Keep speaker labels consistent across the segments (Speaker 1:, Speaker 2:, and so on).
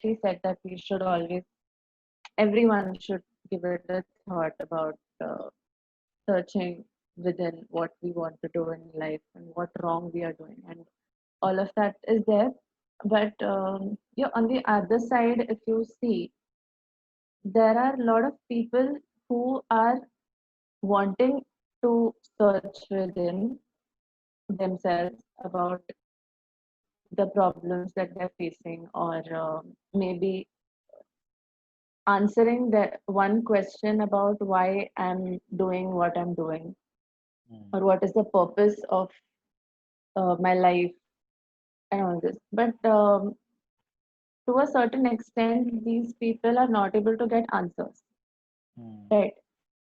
Speaker 1: she said that we should always, everyone should give it a thought about searching within what we want to do in life and what wrong we are doing, and all of that is there. But yeah, on the other side, if you see, there are a lot of people who are wanting to search within themselves about the problems that they're facing, or maybe answering that one question about why I'm doing what I'm doing,
Speaker 2: Hmm.
Speaker 1: or what is the purpose of my life and all this. But to a certain extent, these people are not able to get answers,
Speaker 2: Hmm.
Speaker 1: right?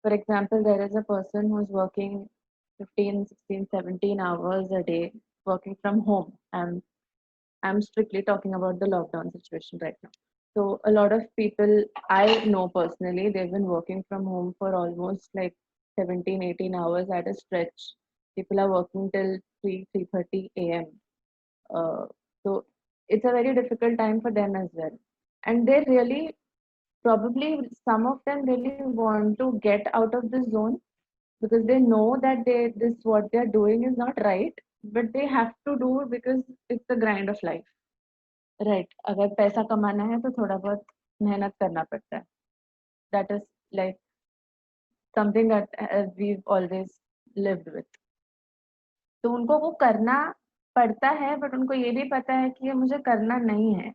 Speaker 1: For example, there is a person who's working 15, 16, 17 hours a day working from home. I'm strictly talking about the lockdown situation right now. So a lot of people I know personally, they've been working from home for almost like 17, 18 hours at a stretch. People are working till 3, 3:30 a.m. Uh, so it's a very difficult time for them as well. And they really, probably some of them really want to get out of the zone, because they know that this what they're doing is not right, but they have to do it because it's the grind of life. Right, अगर पैसा कमाना है तो थोड़ा बहुत मेहनत करना पड़ता है. That is like something that we always lived with. तो उनको वो करना पड़ता है, बट उनको ये भी पता है कि ये मुझे करना नहीं है.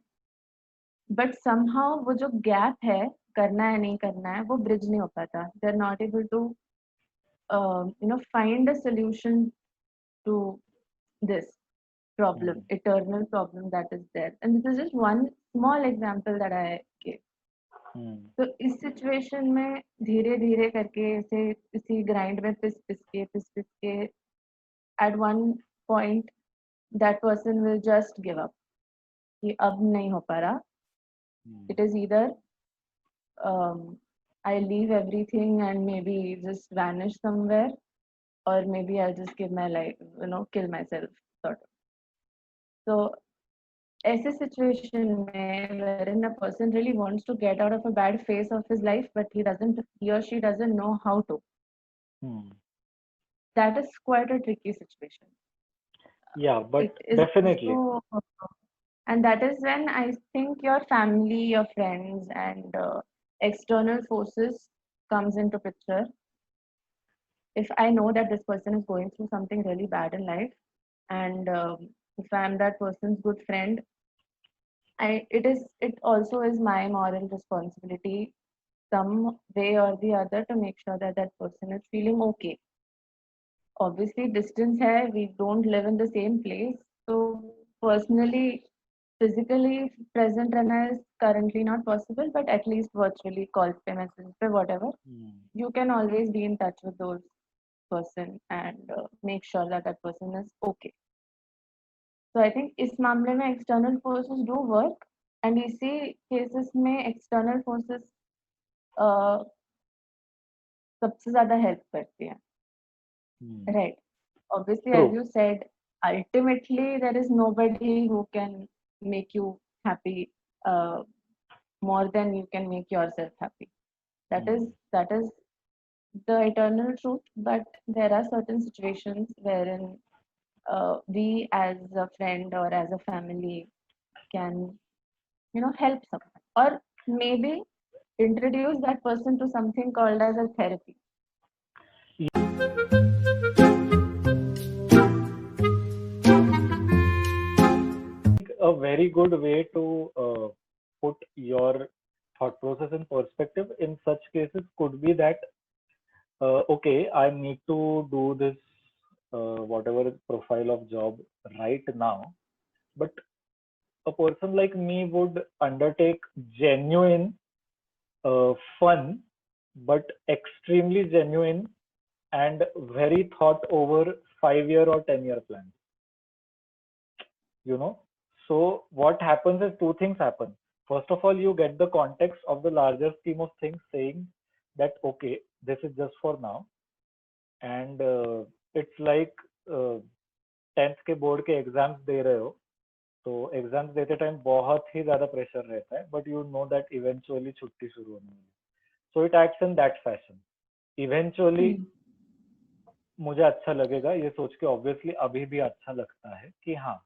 Speaker 1: बट समहाउ वो जो गैप है, करना है नहीं करना है, वो ब्रिज नहीं हो पाता. They are not able to find a solution to this problem,
Speaker 2: Hmm.
Speaker 1: eternal problem that is there. And this is just one small example that I gave.
Speaker 2: Hmm.
Speaker 1: तो इस सिचुएशन में धीरे धीरे करके ऐसे इसी ग्राइंड में पिस पिस के at one point that person will just give up, कि अब नहीं हो पा रहा.
Speaker 2: Hmm.
Speaker 1: It is either I leave everything and maybe just vanish somewhere, or maybe I'll just give my life, kill myself, sort of. So ऐसे situation में wherein a person really wants to get out of a bad phase of his life, but he or she doesn't know how to.
Speaker 2: Hmm.
Speaker 1: That is quite a tricky situation.
Speaker 2: Yeah, but
Speaker 1: It is
Speaker 2: definitely.
Speaker 1: also, and that is when I think your family, your friends, and external forces comes into picture. If I know that this person is going through something really bad in life, and if I'm that person's good friend, it also is my moral responsibility, some way or the other, to make sure that that person is feeling okay. Obviously, distance hai, we don't live in the same place. So personally, physically present रहना is currently not possible, but at least virtually, call pe, message pe, whatever,
Speaker 2: Hmm.
Speaker 1: you can always be in touch with those person and make sure that that person is okay. So I think इस मामले में external forces do work, and इसी cases में external forces uh, सबसे ज़्यादा help करती हैं.
Speaker 2: Hmm.
Speaker 1: Right. Obviously, as
Speaker 2: True.
Speaker 1: you said, ultimately there is nobody who can make you happy uh, more than you can make yourself happy. That is
Speaker 2: Hmm.
Speaker 1: that is the eternal truth. But there are certain situations wherein we, as a friend or as a family, can help someone, or maybe introduce that person to something called as a therapy.
Speaker 2: A very good way to put your thought process in perspective in such cases could be that okay, I need to do this whatever profile of job right now, but a person like me would undertake genuine fun but extremely genuine and very thought over 5 year or 10 year plans, you know. So what happens is two things happen. First of all, you get the context of the larger scheme of things, saying that okay, this is just for now, and it's like uh, 10th के board के exams दे रहे हो, तो exams देते time बहुत ही ज्यादा pressure रहता है, but you know that eventually छुट्टी शुरू होने वाली, so it acts in that fashion. Eventually मुझे अच्छा लगेगा ये सोच के, ऑब्वियसली अभी भी अच्छा लगता है कि हाँ,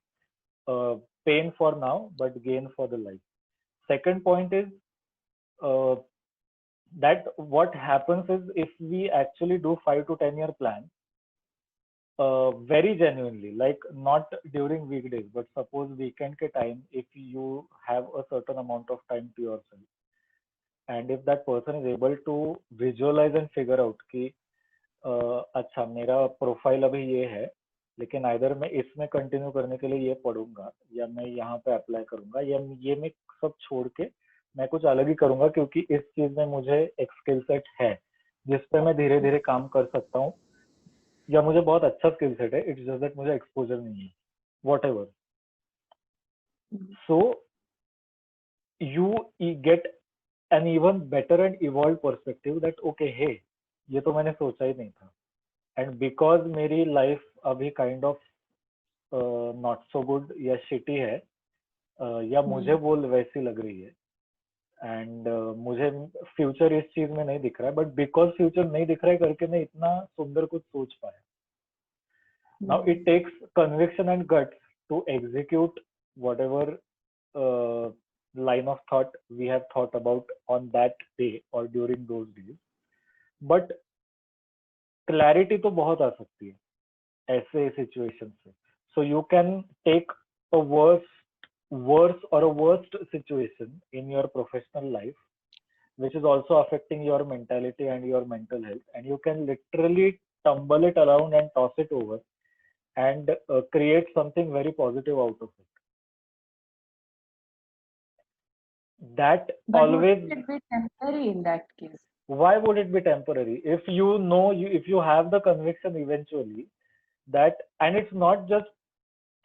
Speaker 2: pain for now but gain for the life. Second point is that what happens is if we actually do 5 to 10 year plan, very genuinely, like not during weekdays but suppose weekend ke time, if you have a certain amount of time to yourself and if that person is able to visualize and figure out कि अच्छा मेरा profile अभी ये है, लेकिन either मैं इसमें continue करने के लिए ये पढ़ूंगा या मैं यहाँ पे अप्लाई करूंगा या ये मैं सब छोड़ के मैं कुछ अलग ही करूंगा, क्योंकि इस चीज में मुझे एक स्किल सेट है जिस पे मैं धीरे धीरे काम कर सकता हूँ, या मुझे बहुत अच्छा स्किल सेट है, इट्स जस्ट दैट मुझे एक्सपोजर नहीं है, whatever. So you get an even better and evolve perspective that okay hey, ये तो मैंने सोचा ही नहीं था, एंड बिकॉज मेरी लाइफ अभी kind of not so good या शिटी है, या मुझे वो वैसी लग रही है, एंड मुझे फ्यूचर इस चीज में नहीं दिख रहा है, बट बिकॉज फ्यूचर नहीं दिख रहा है करके मैं इतना सुंदर कुछ सोच पाया। Now it takes conviction and guts to execute whatever line of thought we have thought about on that day or during those days, but clarity तो बहुत आ सकती है ऐसे सिचुएशन से। So you can take a worse or a worst situation in your professional life, which is also affecting your mentality and your mental health, and you can literally tumble it around and toss it over and create something very positive out of it. That
Speaker 1: But
Speaker 2: always,
Speaker 1: would it be temporary in that case?
Speaker 2: why would it be temporary if you know if you have the conviction eventually that, and it's not just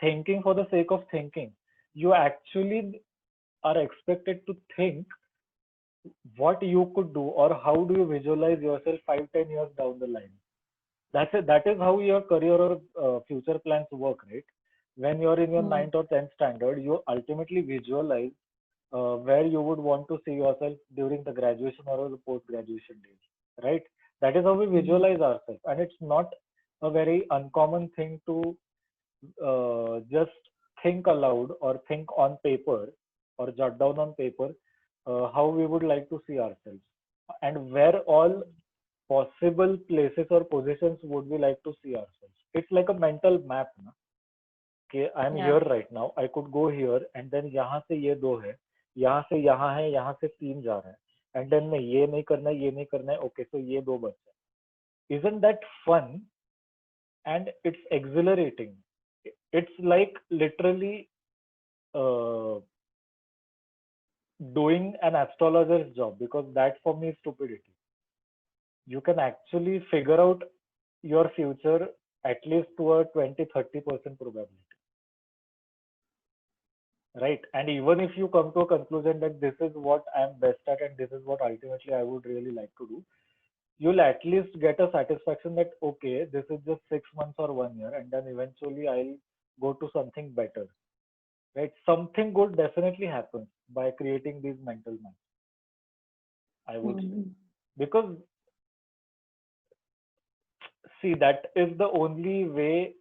Speaker 2: thinking for the sake of thinking, you actually are expected to think what you could do or how do you visualize yourself 5-10 years down the line. That's it. That is how your career or future plans work, right? When you're in your ninth or 10th standard, you ultimately visualize where you would want to see yourself during the graduation or the post-graduation days, right? That is how we visualize ourselves, and it's not a very uncommon thing to just think aloud or think on paper or jot down on paper how we would like to see ourselves and where all possible places or positions would we like to see ourselves. It's like a mental map, na? कि I'm here right now, I could go here and then यहाँ से ये दो है, यहाँ से यहाँ है, यहाँ से तीन जा रहा है, and then मैं ये नहीं करना है, ये नहीं करना है, okay, so ये दो बच है. Isn't that fun? And it's exhilarating. It's like literally doing an astrologer's job, because that for me is stupidity. You can actually figure out your future at least to a 20-30% probability, right? And even if you come to a conclusion that this is what I'm best at and this is what ultimately I would really like to do, you'll at least get a satisfaction that okay, this is just 6 months or 1 year, and then eventually I'll go to something better, right? Something good definitely happens by creating these mental maps, I would say, because see, that is the only way.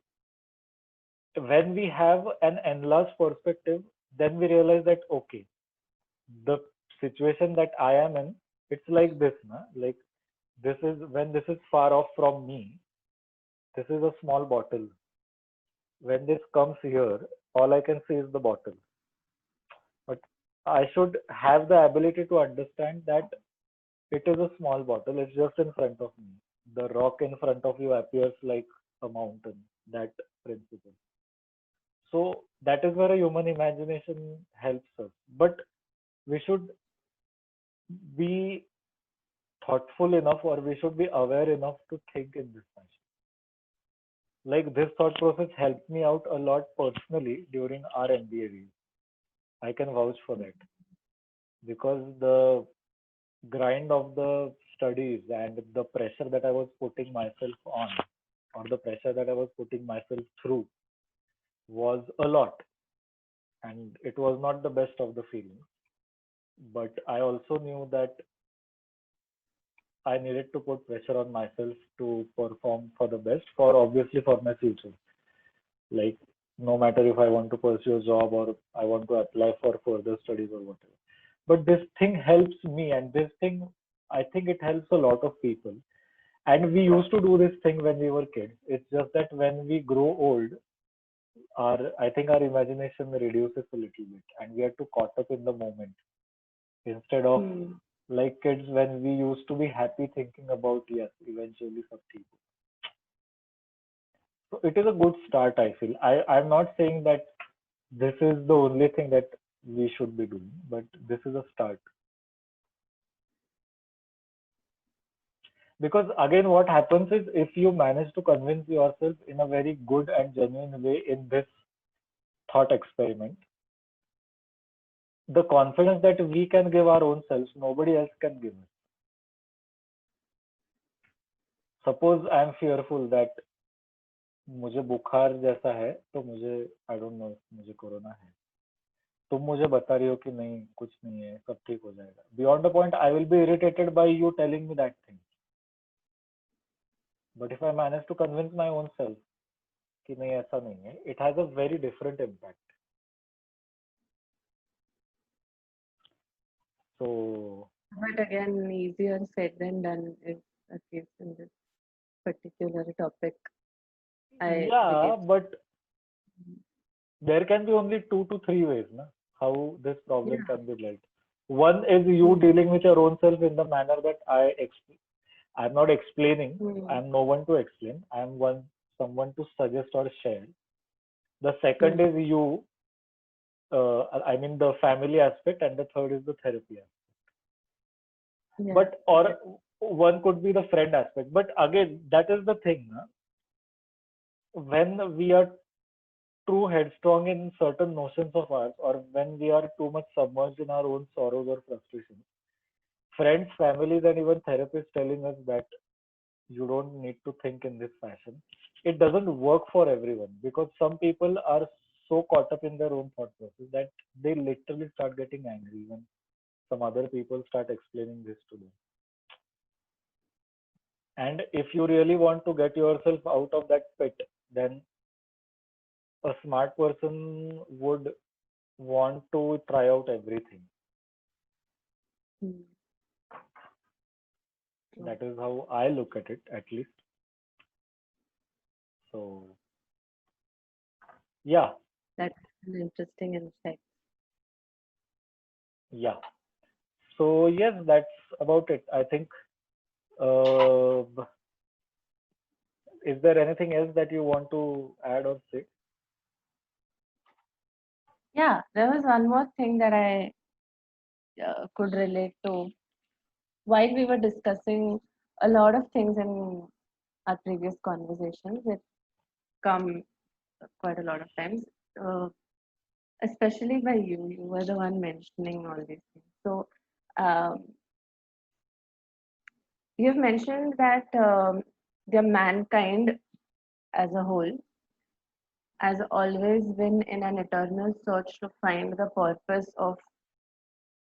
Speaker 2: When we have an enlarged perspective, then we realize that okay, the situation that I am in, it's like this, na? Like this is when this is far off from me. This is a small bottle. When this comes here, all I can see is the bottle. But I should have the ability to understand that it is a small bottle. It's just in front of me. The rock in front of you appears like a mountain. That principle. So that is where a human imagination helps us. But we should be thoughtful enough, or we should be aware enough to think in this fashion. Like this thought process helped me out a lot personally during our MBA days. I can vouch for that, because the grind of the studies and the pressure that I was putting myself on, or the pressure that I was putting myself through, was a lot. and it was not the best of the feelings. But I also knew that I needed to put pressure on myself to perform for the best, for obviously for my future. Like, no matter if I want to pursue a job or I want to apply for further studies or whatever. But this thing helps me, and this thing, I think it helps a lot of people. And we used to do this thing when we were kids. It's just that when we grow old, our I think our imagination reduces a little bit, and we are too caught up in the moment instead of
Speaker 1: Hmm.
Speaker 2: like kids when we used to be happy thinking about yes, eventually something. So it is a good start, I feel. I'm not saying that this is the only thing that we should be doing, but this is a start. Because again, what happens is if you manage to convince yourself in a very good and genuine way in this thought experiment, the confidence that we can give our own selves, nobody else can give us. Suppose I am fearful that मुझे बुखार जैसा है तो मुझे I don't know मुझे corona है तुम मुझे बता रही हो कि नहीं कुछ नहीं है सब ठीक हो जाएगा beyond the point I will be irritated by you telling me that thing but if I manage to convince my own self कि नहीं ऐसा नहीं है it has a very different impact so
Speaker 1: But again, easier said than done is at least in this particular topic. I
Speaker 2: yeah
Speaker 1: believe.
Speaker 2: but there can be only 2 to 3 ways na, how this problem
Speaker 1: Yeah.
Speaker 2: can be dealt. One is you
Speaker 1: Hmm.
Speaker 2: dealing with your own self in the manner that I'm not explaining.
Speaker 1: Hmm.
Speaker 2: I'm no one to explain. I'm someone to suggest or share. The second
Speaker 1: Hmm.
Speaker 2: is you, I mean the family aspect, and the third is the therapy aspect.
Speaker 1: Yeah.
Speaker 2: But or one could be the friend aspect. But again, that is the thing. Na? When we are too headstrong in certain notions of ours, or when we are too much submerged in our own sorrows or frustrations, friends, families, and even therapists telling us that you don't need to think in this fashion. It doesn't work for everyone because some people are so caught up in their own thought process that they literally start getting angry when some other people start explaining this to them. And if you really want to get yourself out of that pit, then a smart person would want to try out everything.
Speaker 1: Hmm. True.
Speaker 2: That is how I look at it, at least. So, yeah,
Speaker 1: That's an interesting insight.
Speaker 2: yeah. So, yes, that's about it. I think. Is there anything else that you want to add or say?
Speaker 1: Yeah, there was one more thing that I could relate to while we were discussing a lot of things in our previous conversations. It come quite a lot of times, uh, especially by you. You were the one mentioning all these things. So um, you've mentioned that the mankind as a whole has always been in an eternal search to find the purpose of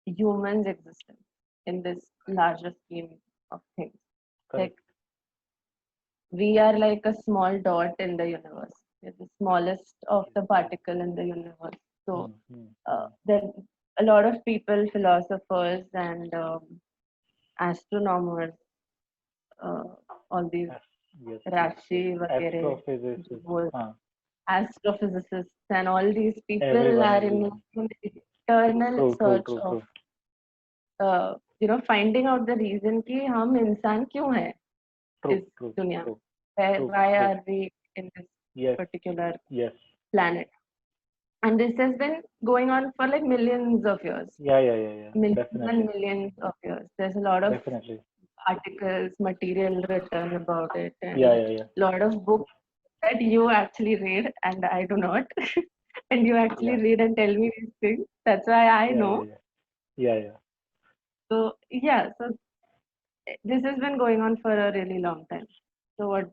Speaker 1: humans' existence in this larger scheme of things. Like
Speaker 2: Correct.
Speaker 1: we are like a small dot in the universe. We're the smallest of the particle in the universe. So
Speaker 2: Hmm, hmm, hmm.
Speaker 1: there a lot of people, philosophers and astronomers, uh, all these
Speaker 2: Yes, yes, yes,
Speaker 1: Rashi,
Speaker 2: yes.
Speaker 1: वगैरह, जो
Speaker 2: Astrophysicists.
Speaker 1: वो
Speaker 2: Huh.
Speaker 1: astrophysicists and all these people
Speaker 2: Everyone,
Speaker 1: are in
Speaker 2: everyone.
Speaker 1: an eternal
Speaker 2: True, true,
Speaker 1: search
Speaker 2: true,
Speaker 1: of
Speaker 2: true.
Speaker 1: finding out the reason कि हम इंसान क्यों हैं
Speaker 2: True,
Speaker 1: इस
Speaker 2: true,
Speaker 1: दुनिया
Speaker 2: true,
Speaker 1: में.
Speaker 2: true,
Speaker 1: Why
Speaker 2: true.
Speaker 1: are we in this
Speaker 2: Yes,
Speaker 1: particular
Speaker 2: yes.
Speaker 1: planet? And this has been going on for like millions of years,
Speaker 2: Yeah, yeah, yeah, yeah.
Speaker 1: millions and
Speaker 2: Definitely,
Speaker 1: millions of years. There's a lot of
Speaker 2: definitely.
Speaker 1: articles, material written about it,
Speaker 2: Yeah,
Speaker 1: and
Speaker 2: yeah, yeah,
Speaker 1: a lot of books that you actually read and I do not. And you actually
Speaker 2: yeah,
Speaker 1: read and tell me these things. That's why I
Speaker 2: yeah,
Speaker 1: know.
Speaker 2: yeah, yeah, yeah, yeah.
Speaker 1: So yeah, so this has been going on for a really long time. So what,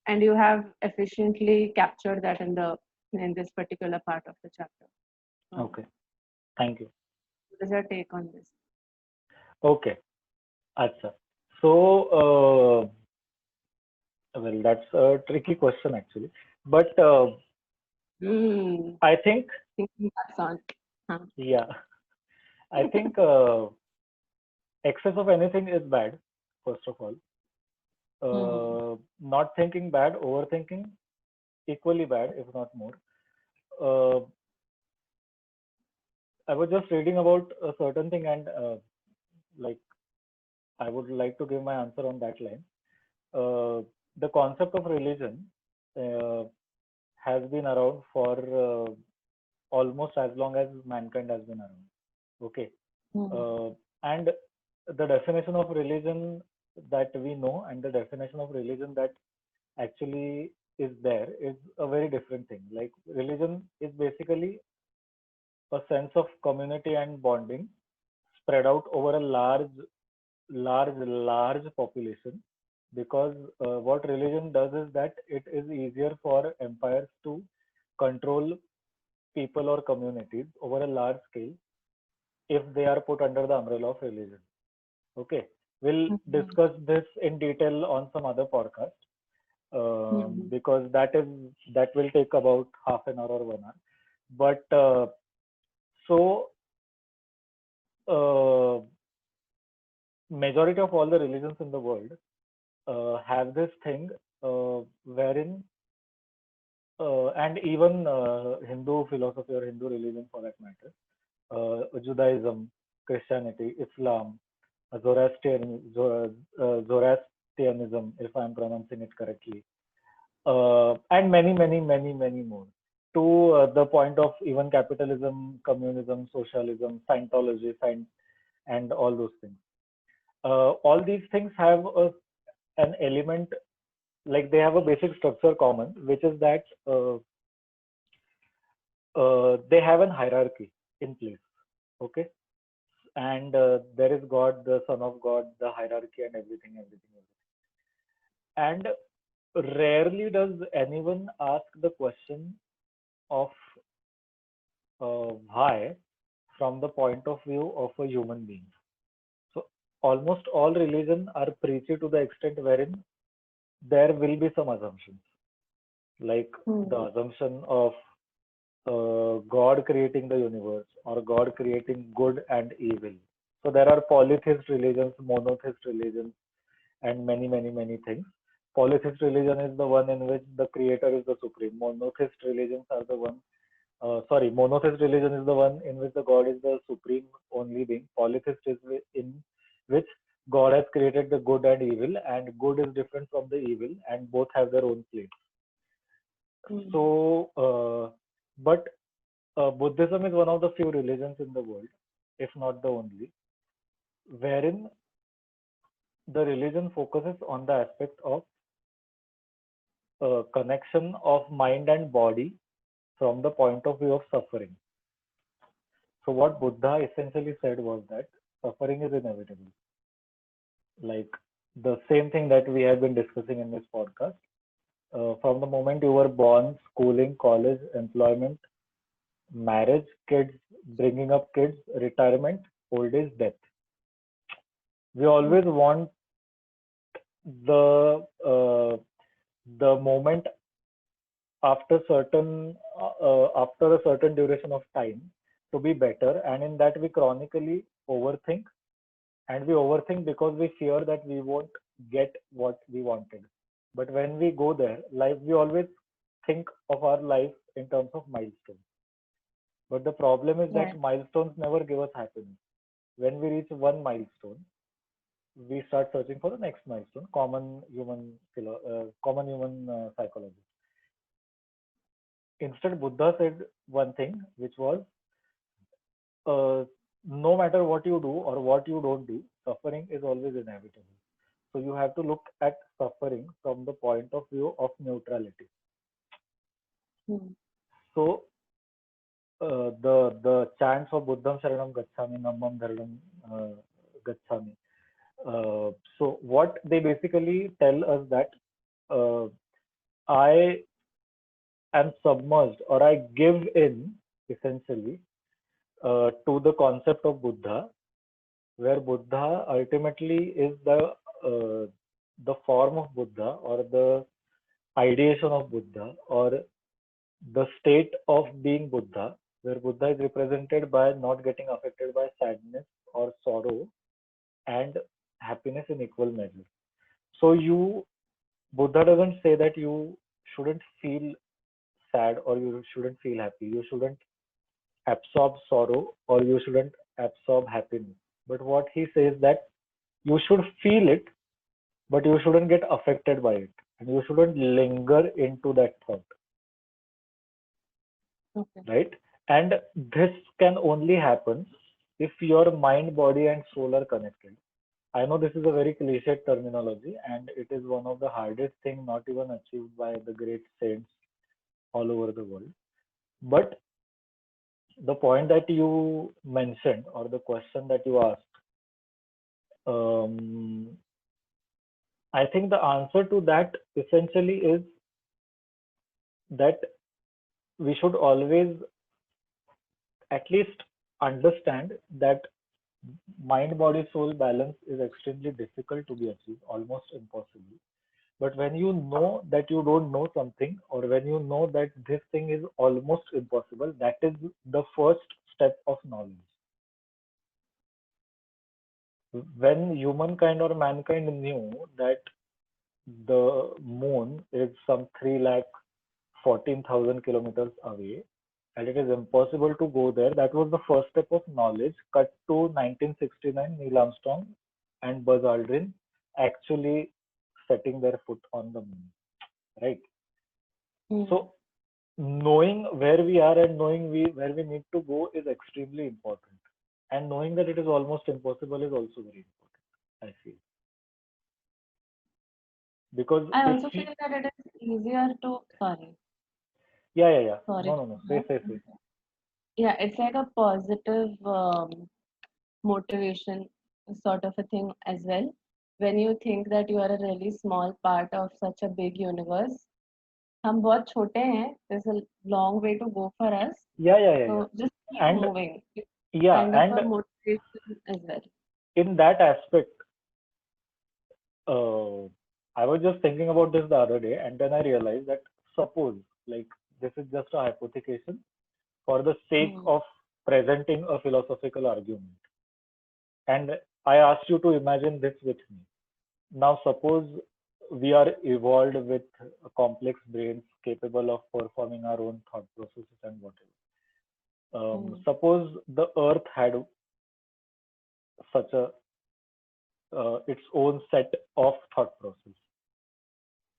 Speaker 1: and you have efficiently captured that in the in this particular part of the chapter.
Speaker 2: Okay, thank you.
Speaker 1: What is your take on this?
Speaker 2: Okay, acha. So, well, that's a tricky question actually, but I think,
Speaker 1: Thinking that's on.
Speaker 2: yeah, I think excess of anything is bad, first of all. Not thinking bad, overthinking equally bad, if not more. Uh, I was just reading about a certain thing, and like I would like to give my answer on that line. The concept of religion uh, has been around for almost as long as mankind has been around. Okay, and the definition of religion that we know and the definition of religion that actually is there is a very different thing. Like religion is basically a sense of community and bonding spread out over a large population, because what religion does is that it is easier for empires to control people or communities over a large scale if they are put under the umbrella of religion. Okay, we'll discuss this in detail on some other podcast, because that will take about half an hour or 1 hour. But so majority of all the religions in the world have this thing wherein and even Hindu philosophy or Hindu religion for that matter, Judaism, Christianity, Islam, Zoroastrianism, if I'm pronouncing it correctly, and many more. To the point of even capitalism, communism, socialism, Scientology, and all those things. All these things have an element, like they have a basic structure common, which is that they have an hierarchy in place. Okay, and there is God, the Son of God, the hierarchy, and everything. And rarely does anyone ask the question of why from the point of view of a human being. So almost all religion are preachy to the extent wherein there will be some assumptions, like the assumption of God creating the universe or God creating good and evil. So there are polytheist religions, monotheist religions, and many things. Polytheist religion is the one in which the creator is the supreme. Monotheist religions are the one. Monotheist religion is the one in which the God is the supreme only being. Polytheist is in which God has created the good and evil, and good is different from the evil, and both have their own place. So, but Buddhism is one of the few religions in the world, if not the only, wherein the religion focuses on the aspect of connection of mind and body from the point of view of suffering. So what Buddha essentially said was that suffering is inevitable. Like the same thing that we have been discussing in this podcast. From the moment you were born, schooling, college, employment, marriage, kids, bringing up kids, retirement, old age, death. We always want the moment after after a certain duration of time to be better, and in that we chronically overthink, and we overthink because we fear that we won't get what we wanted. But when we go there, life, we always think of our life in terms of milestones. But the problem is that milestones never give us happiness. When we reach one milestone, we start searching for the next milestone. Common human psychology. Instead, Buddha said one thing, which was, no matter what you do or what you don't do, suffering is always inevitable. So you have to look at suffering from the point of view of neutrality. So the chants of Buddham Sharanam Gacchami, Nammam Dharanam Gacchami. So what they basically tell us that I am submerged or I give in essentially to the concept of Buddha, where Buddha ultimately is the form of Buddha or the ideation of Buddha or the state of being Buddha, where Buddha is represented by not getting affected by sadness or sorrow and happiness in equal measure. So Buddha doesn't say that you shouldn't feel sad or you shouldn't feel happy. You shouldn't absorb sorrow or you shouldn't absorb happiness. But what he says that you should feel it, but you shouldn't get affected by it. And you shouldn't linger into that thought.
Speaker 1: Okay.
Speaker 2: Right? And this can only happen if your mind, body, and soul are connected. I know this is a very cliched terminology, and it is one of the hardest things not even achieved by the great saints all over the world. But the point that you mentioned, or the question that you asked, um, I think the answer to that essentially is that we should always at least understand that mind body soul balance is extremely difficult to be achieved, almost impossible. But when you know that you don't know something, or when you know that this thing is almost impossible, that is the first step of knowledge. When humankind or mankind knew that the moon is some 3,14,000 kilometers away and it is impossible to go there, that was the first step of knowledge. Cut to 1969, Neil Armstrong and Buzz Aldrin actually setting their foot on the moon, right? So knowing where we are and knowing where we need to go is extremely important. And knowing that it is almost impossible is also very important, I feel. Because
Speaker 1: I
Speaker 2: if
Speaker 1: also
Speaker 2: you,
Speaker 1: feel that it is easier to, sorry,
Speaker 2: yeah.
Speaker 1: sorry.
Speaker 2: No. Say.
Speaker 1: Yeah, it's like a positive motivation sort of a thing as well. When you think that you are a really small part of such a big universe, हम बहुत छोटे हैं. There's a long way to go for us.
Speaker 2: Yeah.
Speaker 1: So just keep
Speaker 2: And
Speaker 1: moving. It's
Speaker 2: yeah,
Speaker 1: kind of
Speaker 2: and
Speaker 1: a motivation as well.
Speaker 2: in that aspect, uh, I was just thinking about this the other day, and then I realized that suppose, like, this is just a hypothecation for the sake
Speaker 1: Hmm.
Speaker 2: of presenting a philosophical argument. And I asked you to imagine this with me. Now, suppose we are evolved with complex brains capable of performing our own thought processes and whatever.
Speaker 1: Hmm.
Speaker 2: Suppose the Earth had such a its own set of thought process.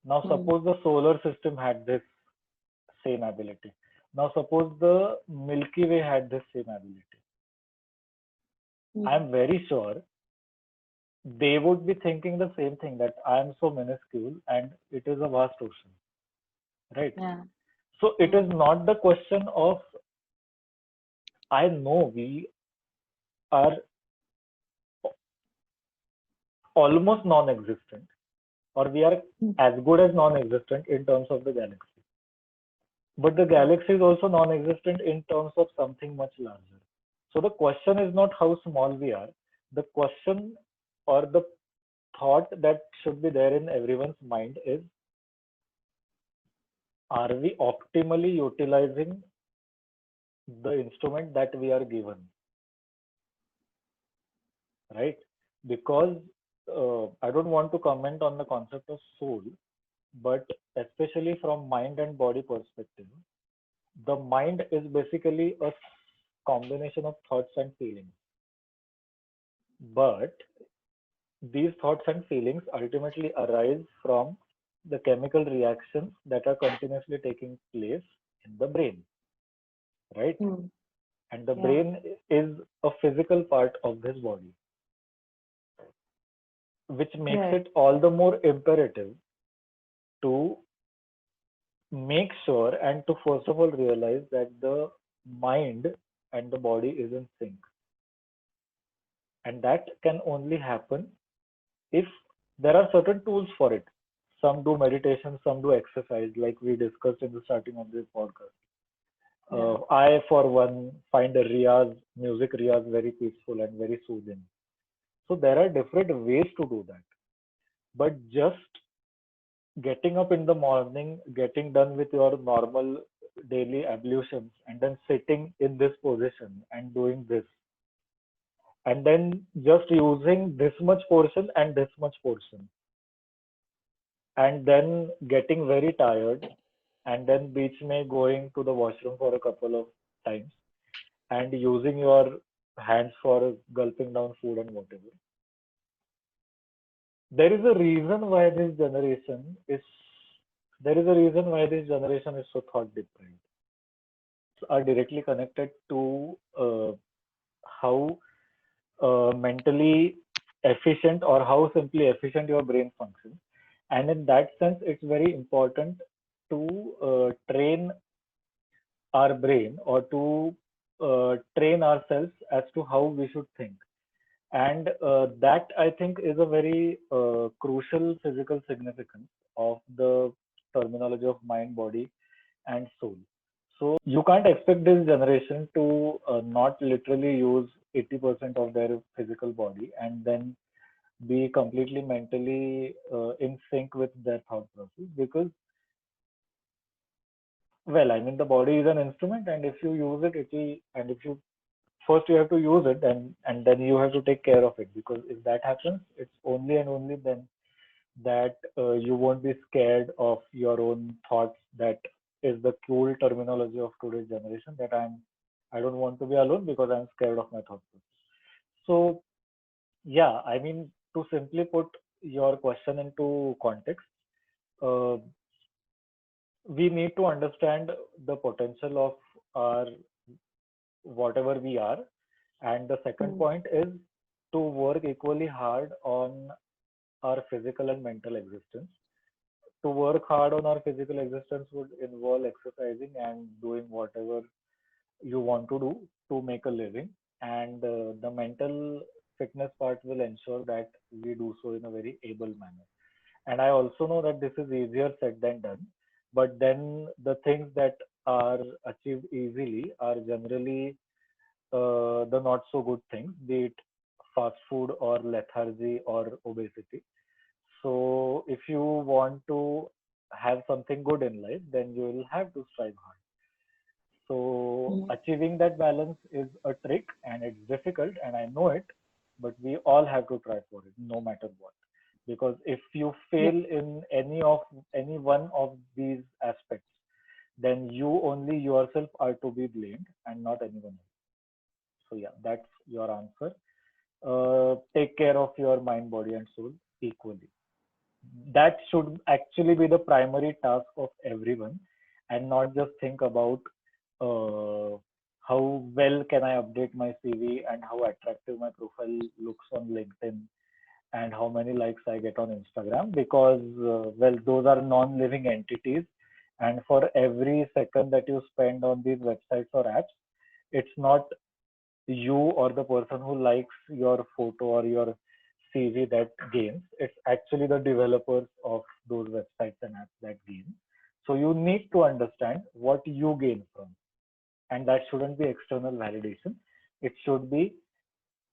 Speaker 2: Now,
Speaker 1: Hmm.
Speaker 2: suppose the solar system had this same ability. Now, suppose the Milky Way had this same ability.
Speaker 1: Hmm.
Speaker 2: I'm very sure they would be thinking the same thing, that I am so minuscule and it is a vast ocean, right?
Speaker 1: Yeah.
Speaker 2: So it is
Speaker 1: Hmm.
Speaker 2: not the question of, I know we are almost non-existent, or we are
Speaker 1: Hmm.
Speaker 2: as good as non-existent in terms of the galaxy. But the
Speaker 1: Hmm.
Speaker 2: galaxy is also non-existent in terms of something much larger. So the question is not how small we are. The question or the thought that should be there in everyone's mind is, are we optimally utilizing the instrument that we are given, right? Because I don't want to comment on the concept of soul, but especially from mind and body perspective, the mind is basically a combination of thoughts and feelings. But these thoughts and feelings ultimately arise from the chemical reactions that are continuously taking place in the brain, right?
Speaker 1: Hmm.
Speaker 2: And the
Speaker 1: Yeah.
Speaker 2: brain is a physical part of this body, which makes
Speaker 1: Right.
Speaker 2: it all the more imperative to make sure and to first of all realize that the mind and the body is in sync. And that can only happen if there are certain tools for it. some do meditation, some do exercise, like we discussed in the starting of this podcast.
Speaker 1: Yeah.
Speaker 2: I, for one, find a riyaz, music riyaz, very peaceful and very soothing. So there are different ways to do that. But just getting up in the morning, getting done with your normal daily ablutions, and then sitting in this position and doing this, and then just using this much portion and this much portion, and then getting very tired, and then beach may going to the washroom for a couple of times, and using your hands for gulping down food and whatever. There is a reason why this generation is there is a reason why this generation is so thought deprived. Are directly connected to how mentally efficient or how simply efficient your brain functions. And in that sense, it's very important to train our brain or to train ourselves as to how we should think. And that I think is a very crucial physical significance of the terminology of mind, body, and soul. So you can't expect this generation to not literally use 80% of their physical body and then be completely mentally in sync with their thought process, because, well, I mean, the body is an instrument, and if you use it, it will, and if you first you have to use it, and then you have to take care of it, because if that happens, it's only and only then that you won't be scared of your own thoughts. That is the cool terminology of today's generation, that I don't want to be alone because I'm scared of my thoughts. So yeah, I mean, to simply put your question into context, uh, we need to understand the potential of our whatever we are, and the second
Speaker 1: Mm.
Speaker 2: point is to work equally hard on our physical and mental existence. To work hard on our physical existence would involve exercising and doing whatever you want to do to make a living. And the mental fitness part will ensure that we do so in a very able manner. And I also know that this is easier said than done. But then the things that are achieved easily are generally the not so good things, be it fast food or lethargy or obesity. So if you want to have something good in life, then you will have to strive hard. So
Speaker 1: Mm.
Speaker 2: achieving that balance is a trick, and it's difficult, and I know it, but we all have to try for it, no matter what. Because if you
Speaker 1: Yeah.
Speaker 2: fail in any one of these aspects, then you only yourself are to be blamed and not anyone else. So yeah, that's your answer. Take care of your mind, body, and soul equally. That should actually be the primary task of everyone, and not just think about uh, how well can I update my CV and how attractive my profile looks on LinkedIn and how many likes I get on Instagram, because well, those are non-living entities, and for every second that you spend on these websites or apps, it's not you or the person who likes your photo or your CV that gains. It's actually the developers of those websites and apps that gain. So you need to understand what you gain from, and that shouldn't be external validation. It should be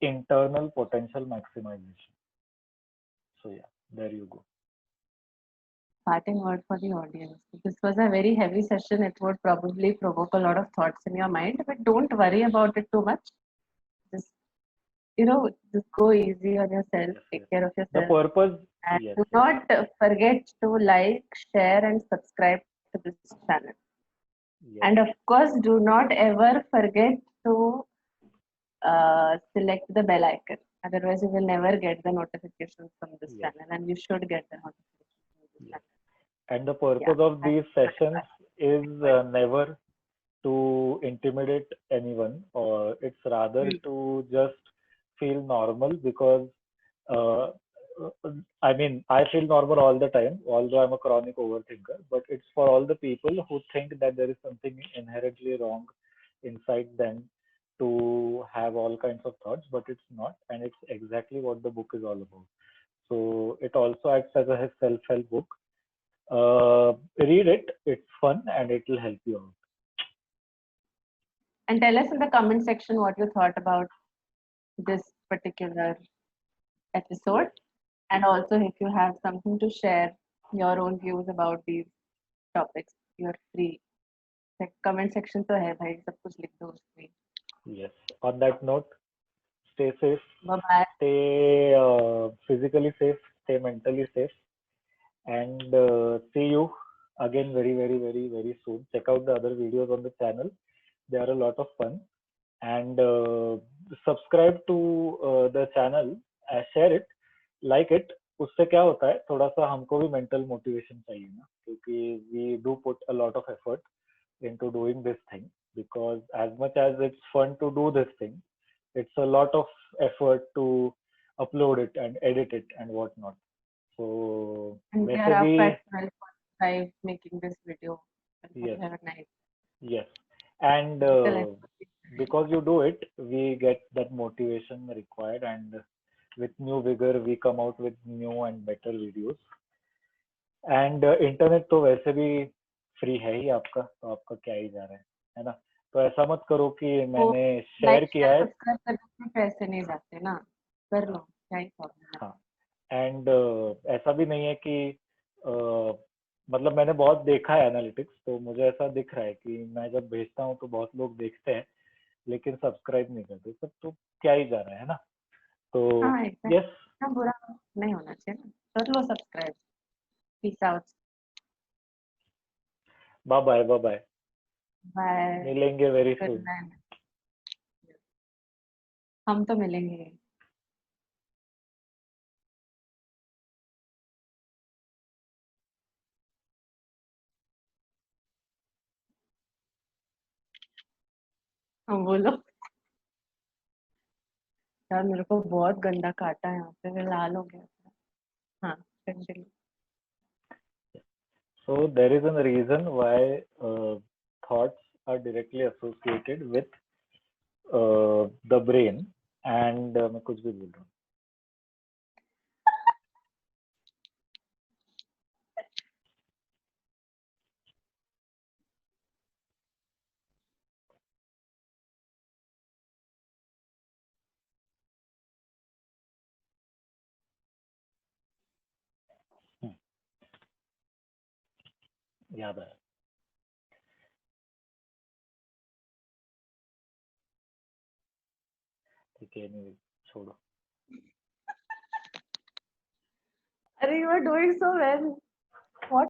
Speaker 2: internal potential maximization. So yeah, there you go.
Speaker 1: Parting word for the audience. This was a very heavy session. It would probably provoke a lot of thoughts in your mind, but don't worry about it too much. Just, just go easy on yourself,
Speaker 2: Yes,
Speaker 1: take
Speaker 2: yes.
Speaker 1: care of
Speaker 2: The
Speaker 1: yourself,
Speaker 2: purpose,
Speaker 1: and
Speaker 2: yes,
Speaker 1: do
Speaker 2: yes,
Speaker 1: not forget to like, share, and subscribe to this channel.
Speaker 2: yes,
Speaker 1: And of course, do not ever forget to select the bell icon. Otherwise, you will never get the notifications from this
Speaker 2: yes,
Speaker 1: channel, and you should get the notifications from this
Speaker 2: yes.
Speaker 1: channel.
Speaker 2: And the
Speaker 1: Yeah,
Speaker 2: purpose of
Speaker 1: thank
Speaker 2: these
Speaker 1: you very
Speaker 2: sessions
Speaker 1: much.
Speaker 2: is never to intimidate anyone, or it's rather
Speaker 1: Mm.
Speaker 2: to just feel normal, because uh, I mean, I feel normal all the time, although I'm a chronic overthinker, but it's for all the people who think that there is something inherently wrong inside them to have all kinds of thoughts, but it's not, and it's exactly what the book is all about. So it also acts as a self-help book, read it. It's fun and it will help you out.
Speaker 1: And tell us in the comment section what you thought about this particular episode. And also, if you have something to share, your own views about these topics, you're free. The comment section तो है भाई, सब कुछ लिख दो उसमें.
Speaker 2: Yes. On that note, stay safe,
Speaker 1: Bye bye.
Speaker 2: stay physically safe, stay mentally safe, and see you again very, very, very, very soon. Check out the other videos on the channel. They are a lot of fun. And subscribe to the channel, share it, like it. उससे क्या होता है, थोड़ा सा हमको भी mental motivation चाहिए ना, क्योंकि we do put a lot of effort into doing this thing, because as much as it's fun to do this thing, it's a lot of effort to upload it and edit it and whatnot. So
Speaker 1: And we
Speaker 2: वैसे
Speaker 1: are up
Speaker 2: भी
Speaker 1: at 12:45 making this video.
Speaker 2: yes,
Speaker 1: Have a nice
Speaker 2: yes, and because you do it, we get that motivation required, and with new vigor, we come out with new and better videos. And internet तो वैसे भी free है ही आपका, तो आपका क्या ही जा रहा है ना? तो ऐसा मत करो कि मैंने शेयर
Speaker 1: लाइक
Speaker 2: किया है.
Speaker 1: सब्सक्राइब करने में पैसे नहीं जाते ना, कर लो, क्या ही प्रॉब्लम है.
Speaker 2: हाँ, एंड ऐसा भी नहीं है कि मतलब मैंने बहुत देखा है एनालिटिक्स, तो मुझे ऐसा दिख रहा है कि मैं जब भेजता हूँ तो बहुत लोग देखते हैं लेकिन सब्सक्राइब नहीं करते, सब तो क्या ही जा रहा है ना? तो
Speaker 1: हाँ exactly.
Speaker 2: यस,
Speaker 1: इतना बुरा नहीं होना चाहिए ना, कर लो subscribe. Peace out.
Speaker 2: Bye bye, bye bye,
Speaker 1: bye.
Speaker 2: मिलेंगे वेरी
Speaker 1: गुड
Speaker 2: सून.
Speaker 1: नाइट. हम तो मिलेंगे. हम बोलो. यार मेरे को बहुत गंदा काटा है यहाँ पे, मैं लाल हो गया था. हाँ continue.
Speaker 2: So there is a reason why thoughts are directly associated with the brain, and मैं कुछ भी बोल रहा हूँ. याद आया. ठीक है, anyway, छोड़ो.
Speaker 1: अरे you are doing so well. What